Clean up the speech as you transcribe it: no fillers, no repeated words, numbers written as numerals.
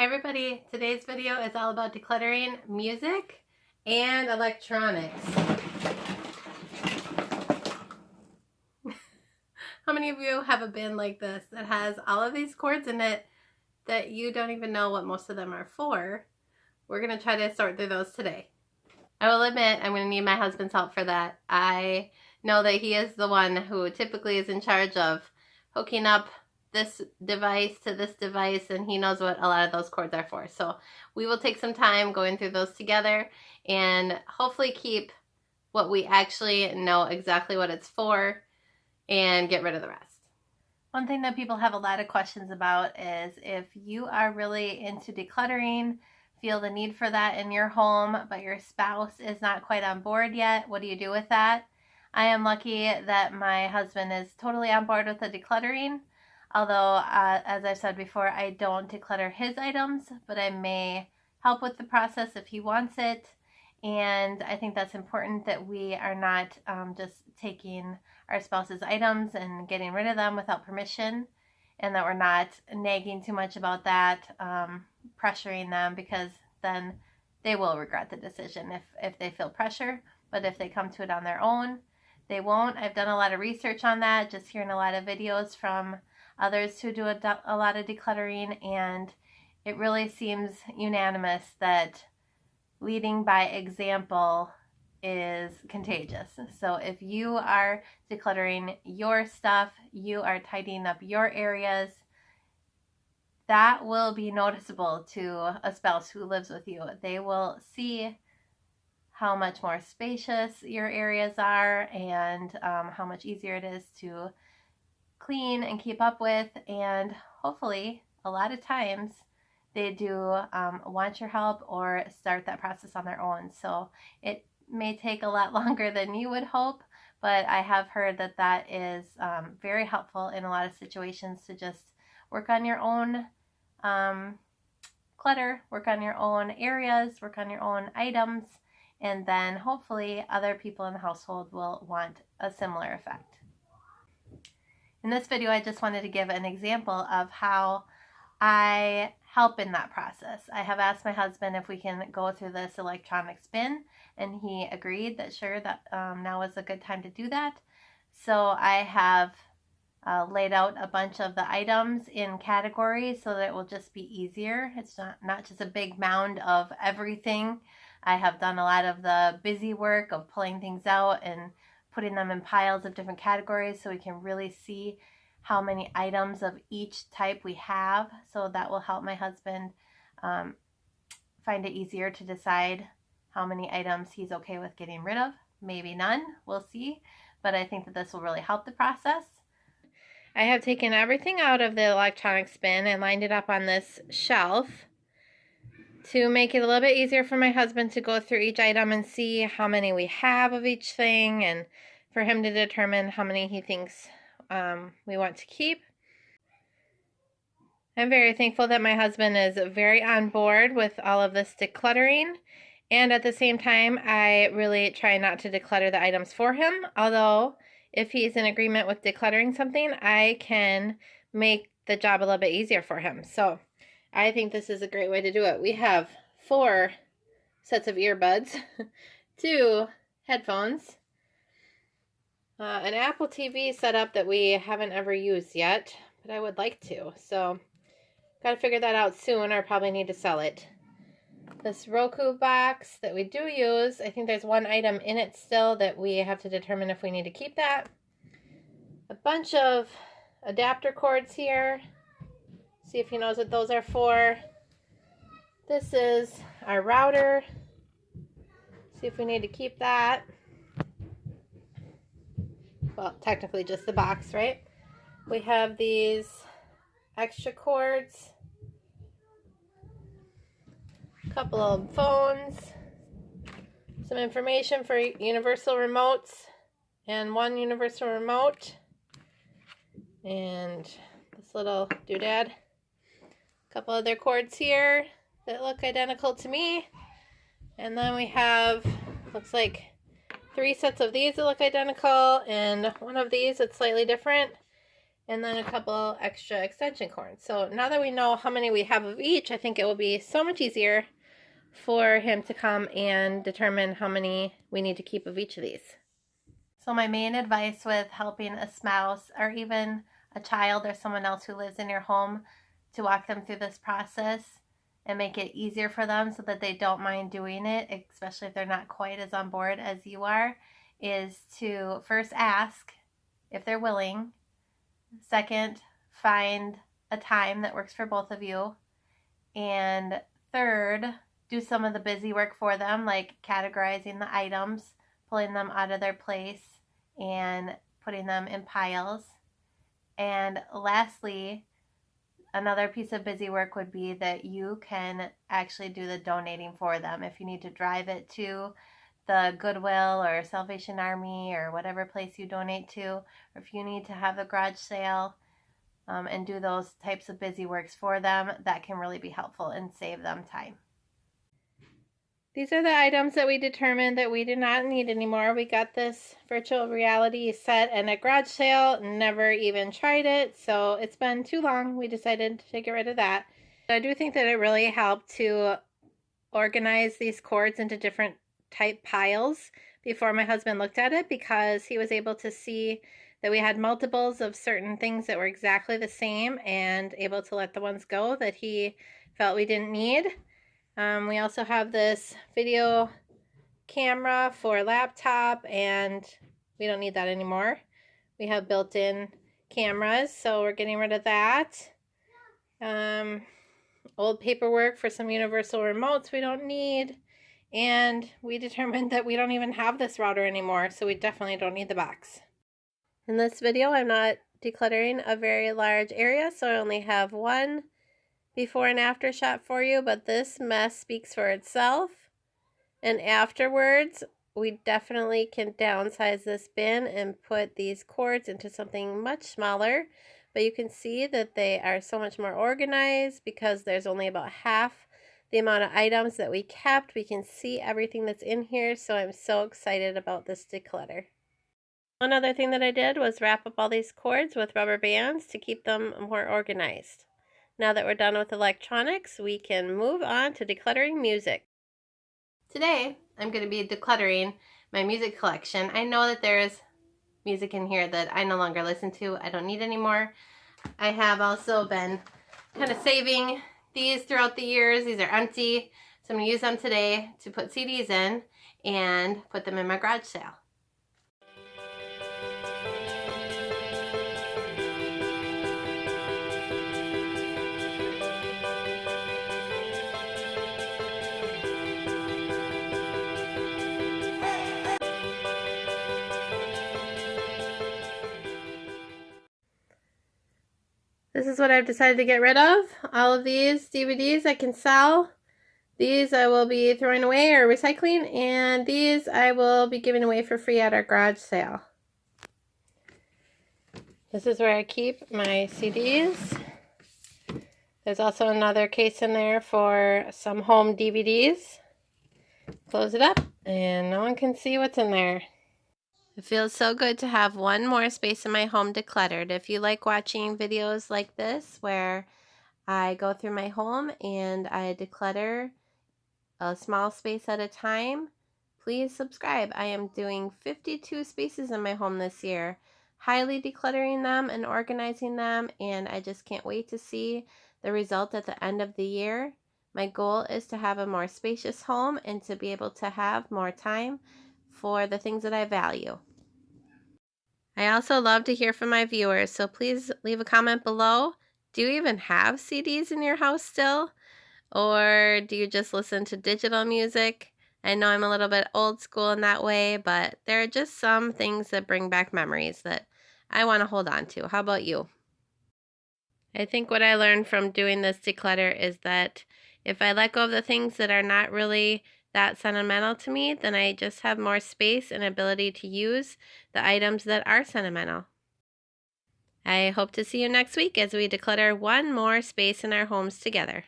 Hi everybody, today's video is all about decluttering music and electronics. How many of you have a bin like this that has all of these cords in it that you don't even know what most of them are for? We're going to try to sort through those today. I will admit I'm going to need my husband's help for that. I know that he is the one who typically is in charge of hooking up this device to this device, and he knows what a lot of those cords are for. So we will take some time going through those together and hopefully keep what we actually know exactly what it's for and get rid of the rest. One thing that people have a lot of questions about is if you are really into decluttering, feel the need for that in your home, but your spouse is not quite on board yet, what do you do with that? I am lucky that my husband is totally on board with the decluttering. Although, as I said before, I don't declutter his items, but I may help with the process if he wants it. And I think that's important that we are not just taking our spouse's items and getting rid of them without permission, and that we're not nagging too much about that, pressuring them, because then they will regret the decision if they feel pressure. But if they come to it on their own, they won't. I've done a lot of research on that, just hearing a lot of videos from others who do a lot of decluttering, and it really seems unanimous that leading by example is contagious. So if you are decluttering your stuff, you are tidying up your areas, that will be noticeable to a spouse who lives with you. They will see how much more spacious your areas are, and how much easier it is to clean and keep up with, and hopefully a lot of times they do want your help or start that process on their own. So it may take a lot longer than you would hope, but I have heard that that is very helpful in a lot of situations, to just work on your own clutter, work on your own areas, work on your own items, and then hopefully other people in the household will want a similar effect. In this video, I just wanted to give an example of how I help in that process. I have asked my husband if we can go through this electronics bin, and he agreed that sure, that now is a good time to do that. So I have laid out a bunch of the items in categories so that it will just be easier. It's not just a big mound of everything. I have done a lot of the busy work of pulling things out and putting them in piles of different categories so we can really see how many items of each type we have. So that will help my husband find it easier to decide how many items he's okay with getting rid of. Maybe none, we'll see. But I think that this will really help the process. I have taken everything out of the electronics bin and lined it up on this shelf to make it a little bit easier for my husband to go through each item and see how many we have of each thing, and for him to determine how many he thinks we want to keep. I'm very thankful that my husband is very on board with all of this decluttering, and at the same time I really try not to declutter the items for him, although if he's in agreement with decluttering something, I can make the job a little bit easier for him. So I think this is a great way to do it. We have 4 sets of earbuds, 2 headphones, an Apple TV setup that we haven't ever used yet, but I would like to. So got to figure that out soon, or probably need to sell it. This Roku box that we do use, I think there's one item in it still that we have to determine if we need to keep that. A bunch of adapter cords here. See if he knows what those are for. This is our router. See if we need to keep that. Well, technically just the box, right? We have these extra cords. A couple of phones. Some information for universal remotes. And 1 universal remote. And this little doodad. Couple other cords here that look identical to me, and then we have, looks like 3 sets of these that look identical, and one of these that's slightly different, and then a couple extra extension cords. So now that we know how many we have of each, I think it will be so much easier for him to come and determine how many we need to keep of each of these. So my main advice with helping a spouse or even a child or someone else who lives in your home to walk them through this process and make it easier for them so that they don't mind doing it, especially if they're not quite as on board as you are, is to first ask if they're willing. Second, find a time that works for both of you. And third, do some of the busy work for them, like categorizing the items, pulling them out of their place, and putting them in piles. And lastly, another piece of busy work would be that you can actually do the donating for them. If you need to drive it to the Goodwill or Salvation Army or whatever place you donate to, or if you need to have the garage sale and do those types of busy works for them, that can really be helpful and save them time. These are the items that we determined that we did not need anymore. We got this virtual reality set and a garage sale, never even tried it, so it's been too long. We decided to get rid of that. I do think that it really helped to organize these cords into different type piles before my husband looked at it, because he was able to see that we had multiples of certain things that were exactly the same and able to let the ones go that he felt we didn't need. We also have this video camera for laptop, and we don't need that anymore. We have built-in cameras, so we're getting rid of that. Old paperwork for some universal remotes we don't need. And we determined that we don't even have this router anymore, so we definitely don't need the box. In this video, I'm not decluttering a very large area, so I only have one before and after shot for you, but this mess speaks for itself. And afterwards, we definitely can downsize this bin and put these cords into something much smaller. But you can see that they are so much more organized because there's only about half the amount of items that we kept. We can see everything that's in here, so I'm so excited about this declutter. One other thing that I did was wrap up all these cords with rubber bands to keep them more organized. Now that we're done with electronics, we can move on to decluttering music. Today, I'm going to be decluttering my music collection. I know that there is music in here that I no longer listen to. I don't need anymore. I have also been kind of saving these throughout the years. These are empty, so I'm going to use them today to put CDs in and put them in my garage sale. This is what I've decided to get rid of. All of these DVDs I can sell. These I will be throwing away or recycling, and these I will be giving away for free at our garage sale. This is where I keep my CDs. There's also another case in there for some home DVDs. Close it up, and no one can see what's in there. It feels so good to have one more space in my home decluttered. If you like watching videos like this where I go through my home and I declutter a small space at a time, please subscribe. I am doing 52 spaces in my home this year, highly decluttering them and organizing them, and I just can't wait to see the result at the end of the year. My goal is to have a more spacious home and to be able to have more time for the things that I value. I also love to hear from my viewers, so please leave a comment below. Do you even have CDs in your house still? Or do you just listen to digital music? I know I'm a little bit old school in that way, but there are just some things that bring back memories that I want to hold on to. How about you? I think what I learned from doing this declutter is that if I let go of the things that are not really that sentimental to me, then I just have more space and ability to use the items that are sentimental. I hope to see you next week as we declutter one more space in our homes together.